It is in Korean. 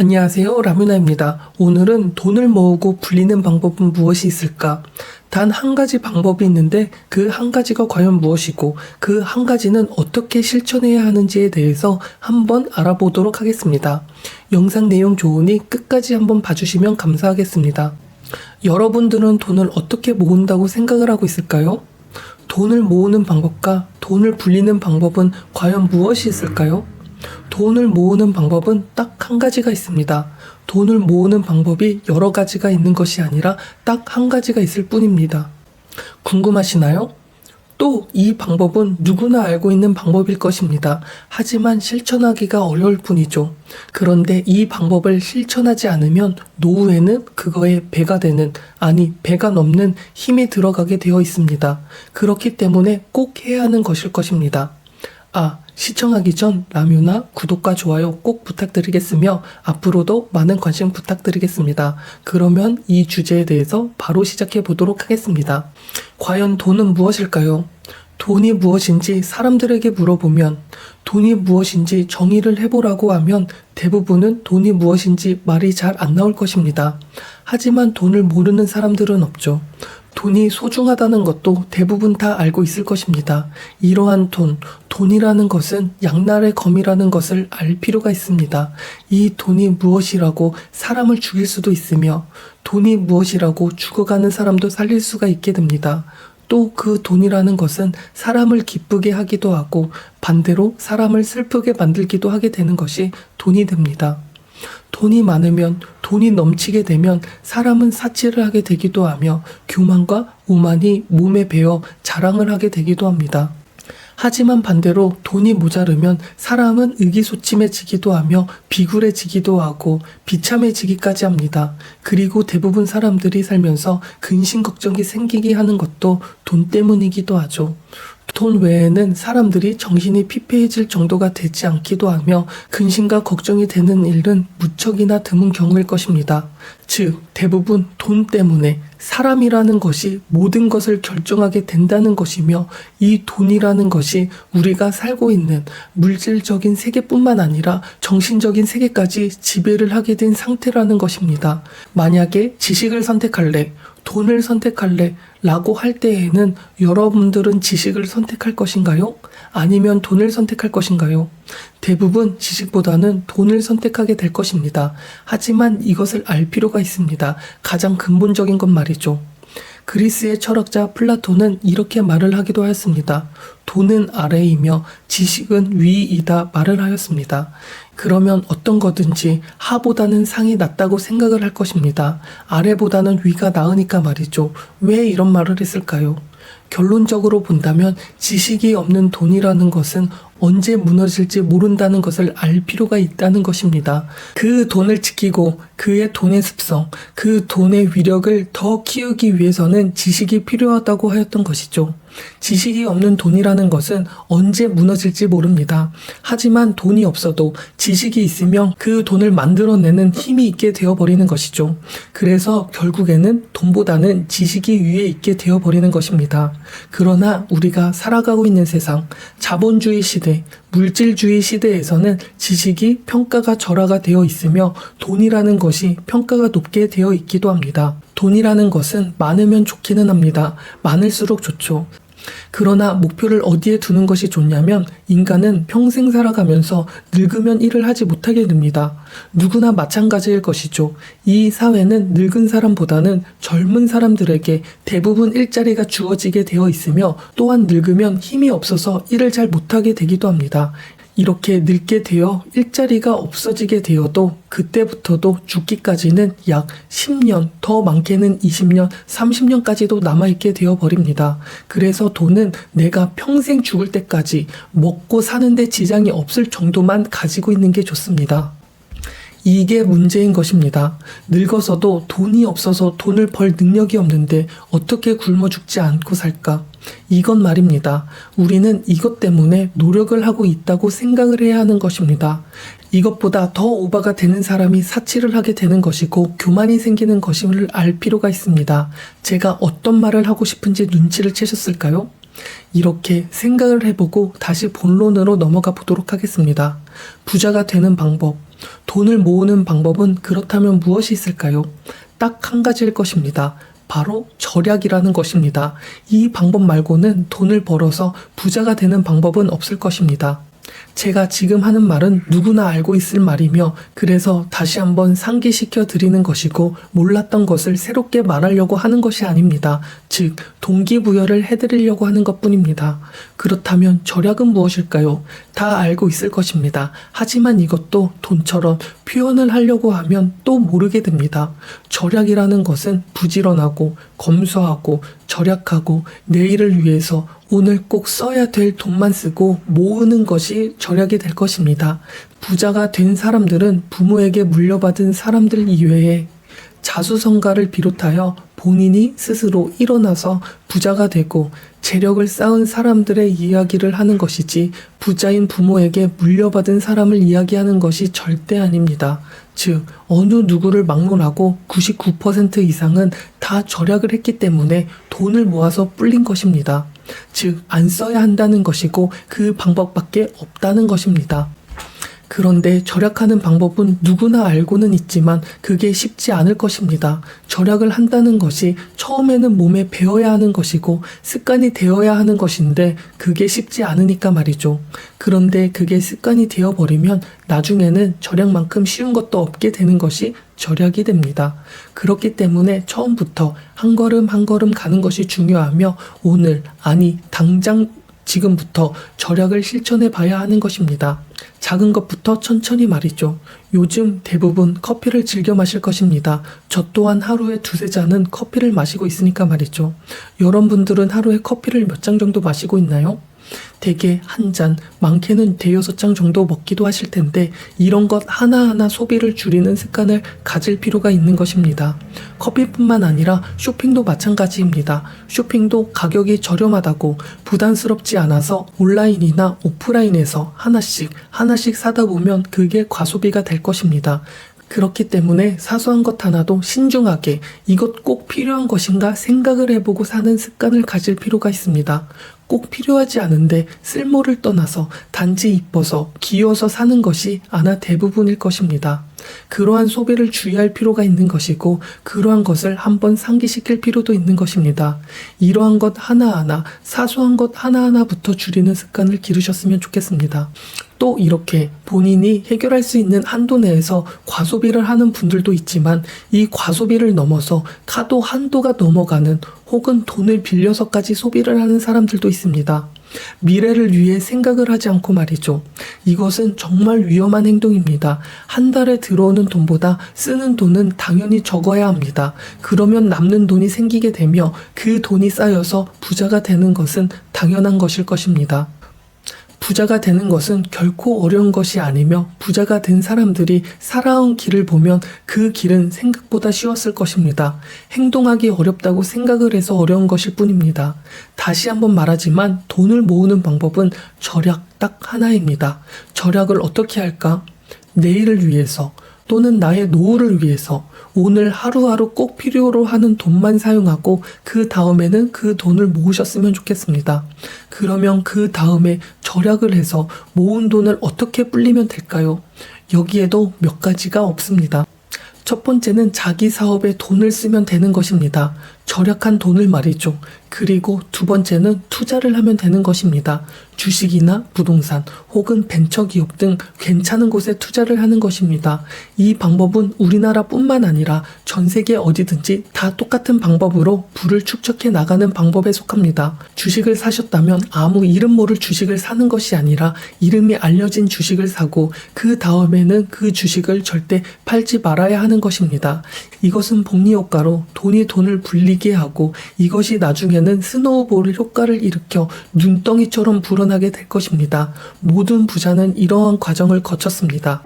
안녕하세요, 라뮤나입니다. 오늘은 돈을 모으고 불리는 방법은 무엇이 있을까? 단 한 가지 방법이 있는데 그 한 가지가 과연 무엇이고 그 한 가지는 어떻게 실천해야 하는지에 대해서 한번 알아보도록 하겠습니다. 영상 내용 좋으니 끝까지 한번 봐주시면 감사하겠습니다. 여러분들은 돈을 어떻게 모은다고 생각을 하고 있을까요? 돈을 모으는 방법과 돈을 불리는 방법은 과연 무엇이 있을까요? 돈을 모으는 방법은 딱 한 가지가 있습니다. 돈을 모으는 방법이 여러 가지가 있는 것이 아니라 딱 한 가지가 있을 뿐입니다. 궁금하시나요? 또 이 방법은 누구나 알고 있는 방법일 것입니다. 하지만 실천하기가 어려울 뿐이죠. 그런데 이 방법을 실천하지 않으면 노후에는 그거에 배가 되는, 아니 배가 넘는 힘이 들어가게 되어 있습니다. 그렇기 때문에 꼭 해야 하는 것일 것입니다. 시청하기 전 라뮤나 구독과 좋아요 꼭 부탁드리겠으며 앞으로도 많은 관심 부탁드리겠습니다. 그러면 이 주제에 대해서 바로 시작해 보도록 하겠습니다. 과연 돈은 무엇일까요? 돈이 무엇인지 사람들에게 물어보면, 돈이 무엇인지 정의를 해보라고 하면 대부분은 돈이 무엇인지 말이 잘 안 나올 것입니다. 하지만 돈을 모르는 사람들은 없죠. 돈이 소중하다는 것도 대부분 다 알고 있을 것입니다. 이러한 돈이라는 것은 양날의 검이라는 것을 알 필요가 있습니다. 이 돈이 무엇이라고 사람을 죽일 수도 있으며 돈이 무엇이라고 죽어가는 사람도 살릴 수가 있게 됩니다. 또 그 돈이라는 것은 사람을 기쁘게 하기도 하고 반대로 사람을 슬프게 만들기도 하게 되는 것이 돈이 됩니다. 돈이 많으면, 돈이 넘치게 되면 사람은 사치를 하게 되기도 하며 교만과 오만이 몸에 배어 자랑을 하게 되기도 합니다. 하지만 반대로 돈이 모자르면 사람은 의기소침해지기도 하며 비굴해지기도 하고 비참해지기까지 합니다. 그리고 대부분 사람들이 살면서 근심 걱정이 생기게 하는 것도 돈 때문이기도 하죠. 돈 외에는 사람들이 정신이 피폐해질 정도가 되지 않기도 하며 근심과 걱정이 되는 일은 무척이나 드문 경우일 것입니다. 즉, 대부분 돈 때문에 사람이라는 것이 모든 것을 결정하게 된다는 것이며 이 돈이라는 것이 우리가 살고 있는 물질적인 세계뿐만 아니라 정신적인 세계까지 지배를 하게 된 상태라는 것입니다. 만약에 지식을 선택할래, 돈을 선택할래 라고 할 때에는 여러분들은 지식을 선택할 것인가요? 아니면 돈을 선택할 것인가요? 대부분 지식보다는 돈을 선택하게 될 것입니다. 하지만 이것을 알 필요가 있습니다. 가장 근본적인 건 말이죠. 그리스의 철학자 플라톤은 이렇게 말을 하기도 하였습니다. 돈은 아래이며 지식은 위이다 말을 하였습니다. 그러면 어떤 거든지 하보다는 상이 낫다고 생각을 할 것입니다. 아래보다는 위가 나으니까 말이죠. 왜 이런 말을 했을까요? 결론적으로 본다면 지식이 없는 돈이라는 것은 언제 무너질지 모른다는 것을 알 필요가 있다는 것입니다. 그 돈을 지키고 그의 돈의 습성, 그 돈의 위력을 더 키우기 위해서는 지식이 필요하다고 하였던 것이죠. 지식이 없는 돈이라는 것은 언제 무너질지 모릅니다. 하지만 돈이 없어도 지식이 있으면 그 돈을 만들어내는 힘이 있게 되어버리는 것이죠. 그래서 결국에는 돈보다는 지식이 위에 있게 되어버리는 것입니다. 그러나 우리가 살아가고 있는 세상, 자본주의 시대, 물질주의 시대에서는 지식이 평가가 절하가 되어 있으며 돈이라는 것이 평가가 높게 되어 있기도 합니다. 돈이라는 것은 많으면 좋기는 합니다. 많을수록 좋죠. 그러나 목표를 어디에 두는 것이 좋냐면 인간은 평생 살아가면서 늙으면 일을 하지 못하게 됩니다. 누구나 마찬가지일 것이죠. 이 사회는 늙은 사람보다는 젊은 사람들에게 대부분 일자리가 주어지게 되어 있으며 또한 늙으면 힘이 없어서 일을 잘 못하게 되기도 합니다. 이렇게 늙게 되어 일자리가 없어지게 되어도 그때부터도 죽기까지는 약 10년, 더 많게는 20년, 30년까지도 남아있게 되어버립니다. 그래서 돈은 내가 평생 죽을 때까지 먹고 사는데 지장이 없을 정도만 가지고 있는 게 좋습니다. 이게 문제인 것입니다. 늙어서도 돈이 없어서 돈을 벌 능력이 없는데 어떻게 굶어 죽지 않고 살까? 이건 말입니다. 우리는 이것 때문에 노력을 하고 있다고 생각을 해야 하는 것입니다. 이것보다 더 오바가 되는 사람이 사치를 하게 되는 것이고 교만이 생기는 것임을 알 필요가 있습니다. 제가 어떤 말을 하고 싶은지 눈치를 채셨을까요? 이렇게 생각을 해보고 다시 본론으로 넘어가 보도록 하겠습니다. 부자가 되는 방법, 돈을 모으는 방법은 그렇다면 무엇이 있을까요? 딱 한 가지일 것입니다. 바로 절약이라는 것입니다. 이 방법 말고는 돈을 벌어서 부자가 되는 방법은 없을 것입니다. 제가 지금 하는 말은 누구나 알고 있을 말이며 그래서 다시 한번 상기시켜 드리는 것이고 몰랐던 것을 새롭게 말하려고 하는 것이 아닙니다. 즉 동기부여를 해드리려고 하는 것뿐입니다. 그렇다면 절약은 무엇일까요? 다 알고 있을 것입니다. 하지만 이것도 돈처럼 표현을 하려고 하면 또 모르게 됩니다. 절약이라는 것은 부지런하고 검소하고 절약하고 내일을 위해서 오늘 꼭 써야 될 돈만 쓰고 모으는 것이 절약이 될 것입니다. 부자가 된 사람들은 부모에게 물려받은 사람들 이외에 자수성가를 비롯하여 본인이 스스로 일어나서 부자가 되고 재력을 쌓은 사람들의 이야기를 하는 것이지 부자인 부모에게 물려받은 사람을 이야기하는 것이 절대 아닙니다. 즉 어느 누구를 막론하고 99% 이상은 다 절약을 했기 때문에 돈을 모아서 불린 것입니다. 즉 안 써야 한다는 것이고 그 방법밖에 없다는 것입니다. 그런데 절약하는 방법은 누구나 알고는 있지만 그게 쉽지 않을 것입니다. 절약을 한다는 것이 처음에는 몸에 배어야 하는 것이고 습관이 되어야 하는 것인데 그게 쉽지 않으니까 말이죠. 그런데 그게 습관이 되어버리면 나중에는 절약만큼 쉬운 것도 없게 되는 것이 절약이 됩니다. 그렇기 때문에 처음부터 한 걸음 한 걸음 가는 것이 중요하며 오늘, 아니 당장 지금부터 절약을 실천해 봐야 하는 것입니다. 작은 것부터 천천히 말이죠. 요즘 대부분 커피를 즐겨 마실 것입니다. 저 또한 하루에 2-3잔은 커피를 마시고 있으니까 말이죠. 여러분들은 하루에 커피를 몇 잔 정도 마시고 있나요? 대개 한 잔, 많게는 5-6잔 정도 먹기도 하실 텐데 이런 것 하나하나 소비를 줄이는 습관을 가질 필요가 있는 것입니다. 커피뿐만 아니라 쇼핑도 마찬가지입니다. 쇼핑도 가격이 저렴하다고 부담스럽지 않아서 온라인이나 오프라인에서 하나씩 사다 보면 그게 과소비가 될 것입니다. 그렇기 때문에 사소한 것 하나도 신중하게 이것 꼭 필요한 것인가 생각을 해보고 사는 습관을 가질 필요가 있습니다. 꼭 필요하지 않은데 쓸모를 떠나서 단지 이뻐서 귀여워서 사는 것이 아마 대부분일 것입니다. 그러한 소비를 주의할 필요가 있는 것이고 그러한 것을 한번 상기시킬 필요도 있는 것입니다. 이러한 것 하나하나, 사소한 것 하나하나부터 줄이는 습관을 기르셨으면 좋겠습니다. 또 이렇게 본인이 해결할 수 있는 한도 내에서 과소비를 하는 분들도 있지만 이 과소비를 넘어서 카도 한도가 넘어가는 혹은 돈을 빌려서까지 소비를 하는 사람들도 있습니다. 미래를 위해 생각을 하지 않고 말이죠. 이것은 정말 위험한 행동입니다. 한 달에 들어오는 돈보다 쓰는 돈은 당연히 적어야 합니다. 그러면 남는 돈이 생기게 되며 그 돈이 쌓여서 부자가 되는 것은 당연한 것일 것입니다. 부자가 되는 것은 결코 어려운 것이 아니며 부자가 된 사람들이 살아온 길을 보면 그 길은 생각보다 쉬웠을 것입니다. 행동하기 어렵다고 생각을 해서 어려운 것일 뿐입니다. 다시 한번 말하지만 돈을 모으는 방법은 절약 딱 하나입니다. 절약을 어떻게 할까? 내일을 위해서 또는 나의 노후를 위해서 오늘 하루하루 꼭 필요로 하는 돈만 사용하고 그 다음에는 그 돈을 모으셨으면 좋겠습니다. 그러면 그 다음에 절약을 해서 모은 돈을 어떻게 불리면 될까요? 여기에도 몇 가지가 없습니다. 첫 번째는 자기 사업에 돈을 쓰면 되는 것입니다. 절약한 돈을 말이죠. 그리고 두 번째는 투자를 하면 되는 것입니다. 주식이나 부동산 혹은 벤처기업 등 괜찮은 곳에 투자를 하는 것입니다. 이 방법은 우리나라뿐만 아니라 전 세계 어디든지 다 똑같은 방법으로 부를 축적해 나가는 방법에 속합니다. 주식을 사셨다면 아무 이름 모를 주식을 사는 것이 아니라 이름이 알려진 주식을 사고 그 다음에는 그 주식을 절대 팔지 말아야 하는 것입니다. 이것은 복리효과로 돈이 돈을 불리게 하고 이것이 나중에는 스노우볼 효과를 일으켜 눈덩이처럼 불어나게 될 것입니다. 모든 부자는 이러한 과정을 거쳤습니다.